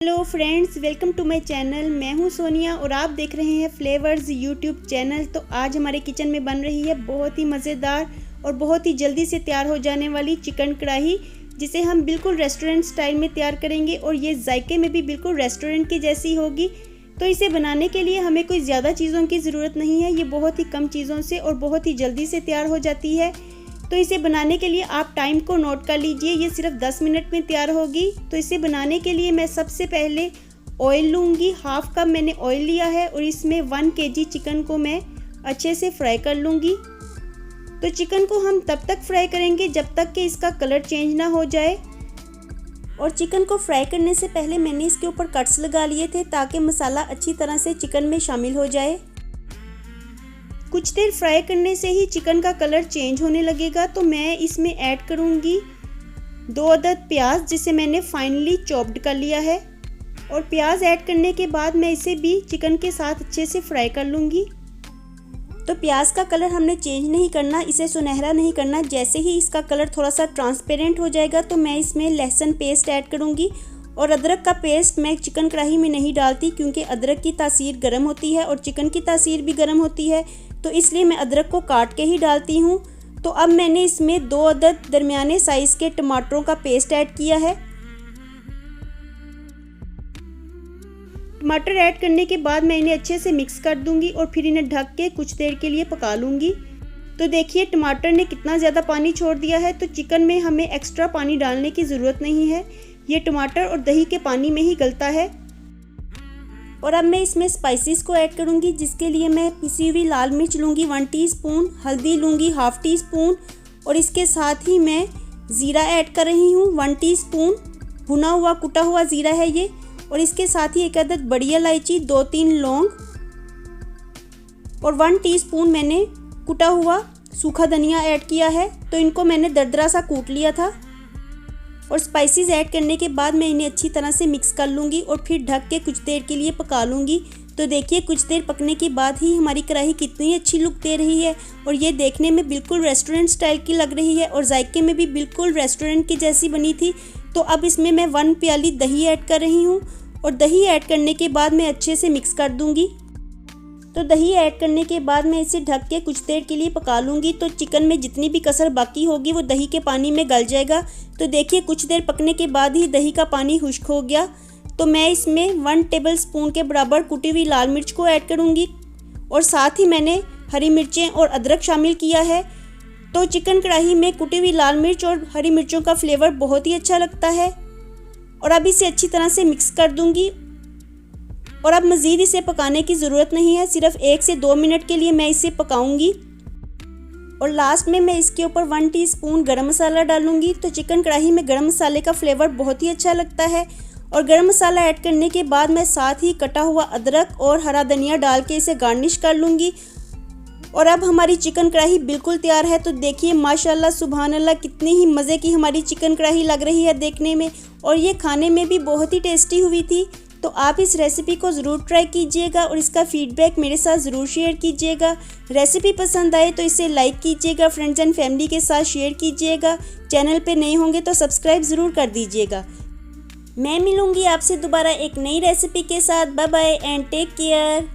Hello friends, welcome to my channel. मैं हूं सोनिया और आप देख रहे हैं फ्लेवर्स यूट्यूब चैनल। तो आज हमारे किचन में बन रही है बहुत ही मज़ेदार और बहुत ही जल्दी से तैयार हो जाने वाली चिकन कढ़ाई, जिसे हम बिल्कुल रेस्टोरेंट स्टाइल में तैयार करेंगे और ये जायके में भी बिल्कुल रेस्टोरेंट की जैसी होगी। तो इसे बनाने के लिए हमें कोई ज़्यादा चीज़ों की ज़रूरत नहीं है, ये बहुत ही कम चीज़ों से और बहुत ही जल्दी से तैयार हो जाती है। तो इसे बनाने के लिए आप टाइम को नोट कर लीजिए, ये सिर्फ 10 मिनट में तैयार होगी। तो इसे बनाने के लिए मैं सबसे पहले ऑयल लूँगी। हाफ कप मैंने ऑयल लिया है और इसमें 1 kg चिकन को मैं अच्छे से फ्राई कर लूँगी। तो चिकन को हम तब तक फ्राई करेंगे जब तक कि इसका कलर चेंज ना हो जाए। और चिकन को फ्राई करने से पहले मैंने इसके ऊपर कट्स लगा लिए थे ताकि मसाला अच्छी तरह से चिकन में शामिल हो जाए। कुछ देर फ्राई करने से ही चिकन का कलर चेंज होने लगेगा। तो मैं इसमें ऐड करूँगी 2 अदद प्याज, जिसे मैंने फाइनली चॉप्ड कर लिया है। और प्याज ऐड करने के बाद मैं इसे भी चिकन के साथ अच्छे से फ्राई कर लूँगी। तो प्याज का कलर हमने चेंज नहीं करना, इसे सुनहरा नहीं करना। जैसे ही इसका कलर थोड़ा सा ट्रांसपेरेंट हो जाएगा तो मैं इसमें लहसुन पेस्ट ऐड करूँगी। और अदरक का पेस्ट मैं चिकन कढ़ाई में नहीं डालती, क्योंकि अदरक की तासीर गर्म होती है और चिकन की तासीर भी गर्म होती है, तो इसलिए मैं अदरक को काट के ही डालती हूँ। तो अब मैंने इसमें 2 अदद दरमियाने साइज़ के टमाटरों का पेस्ट ऐड किया है। टमाटर ऐड करने के बाद मैं इन्हें अच्छे से मिक्स कर दूंगी और फिर इन्हें ढक के कुछ देर के लिए पका लूँगी। तो देखिए टमाटर ने कितना ज़्यादा पानी छोड़ दिया है। तो चिकन में हमें एक्स्ट्रा पानी डालने की ज़रूरत नहीं है, ये टमाटर और दही के पानी में ही गलता है। और अब मैं इसमें स्पाइसेस को ऐड करूंगी, जिसके लिए मैं पिसी हुई लाल मिर्च लूँगी 1 टीस्पून, हल्दी लूँगी 1/2 टीस्पून और इसके साथ ही मैं ज़ीरा ऐड कर रही हूँ 1 टीस्पून। भुना हुआ कुटा हुआ ज़ीरा है ये। और इसके साथ ही 1 अदद बड़ी इलायची, 2-3 लौंग और 1 टीस्पून मैंने कुटा हुआ सूखा धनिया ऐड किया है। तो इनको मैंने दरदरा सा कूट लिया था। और स्पाइसेस ऐड करने के बाद मैं इन्हें अच्छी तरह से मिक्स कर लूँगी और फिर ढक के कुछ देर के लिए पका लूँगी। तो देखिए कुछ देर पकने के बाद ही हमारी कढ़ाई कितनी अच्छी लुक दे रही है और ये देखने में बिल्कुल रेस्टोरेंट स्टाइल की लग रही है और जायके में भी बिल्कुल रेस्टोरेंट की जैसी बनी थी। तो अब इसमें मैं 1 प्याली दही ऐड कर रही हूँ और दही ऐड करने के बाद मैं अच्छे से मिक्स कर दूँगी। तो दही ऐड करने के बाद मैं इसे ढक के कुछ देर के लिए पका लूँगी। तो चिकन में जितनी भी कसर बाकी होगी वो दही के पानी में गल जाएगा। तो देखिए कुछ देर पकने के बाद ही दही का पानी खुश्क हो गया। तो मैं इसमें 1 टेबलस्पून के बराबर कुटी हुई लाल मिर्च को ऐड करूँगी और साथ ही मैंने हरी मिर्चें और अदरक शामिल किया है। तो चिकन कढ़ाई में कुटी हुई लाल मिर्च और हरी मिर्चों का फ्लेवर बहुत ही अच्छा लगता है। और अब इसे अच्छी तरह से मिक्स कर दूँगी। और अब मज़ीद इसे पकाने की ज़रूरत नहीं है, सिर्फ 1 से 2 मिनट के लिए मैं इसे पकाऊंगी। और लास्ट में मैं इसके ऊपर 1 टीस्पून गरम मसाला डालूंगी। तो चिकन कढ़ाई में गरम मसाले का फ्लेवर बहुत ही अच्छा लगता है। और गरम मसाला ऐड करने के बाद मैं साथ ही कटा हुआ अदरक और हरा धनिया डाल के इसे गार्निश कर लूँगी। और अब हमारी चिकन कढ़ाई बिल्कुल तैयार है। तो देखिए माशाल्लाह सुभान अल्लाह, कितनी ही मज़े की हमारी चिकन कढ़ाई लग रही है देखने में और ये खाने में भी बहुत ही टेस्टी हुई थी। तो आप इस रेसिपी को ज़रूर ट्राई कीजिएगा और इसका फीडबैक मेरे साथ ज़रूर शेयर कीजिएगा। रेसिपी पसंद आए तो इसे लाइक कीजिएगा, फ्रेंड्स एंड फैमिली के साथ शेयर कीजिएगा। चैनल पे नए होंगे तो सब्सक्राइब ज़रूर कर दीजिएगा। मैं मिलूँगी आपसे दोबारा एक नई रेसिपी के साथ। Bye bye and take care.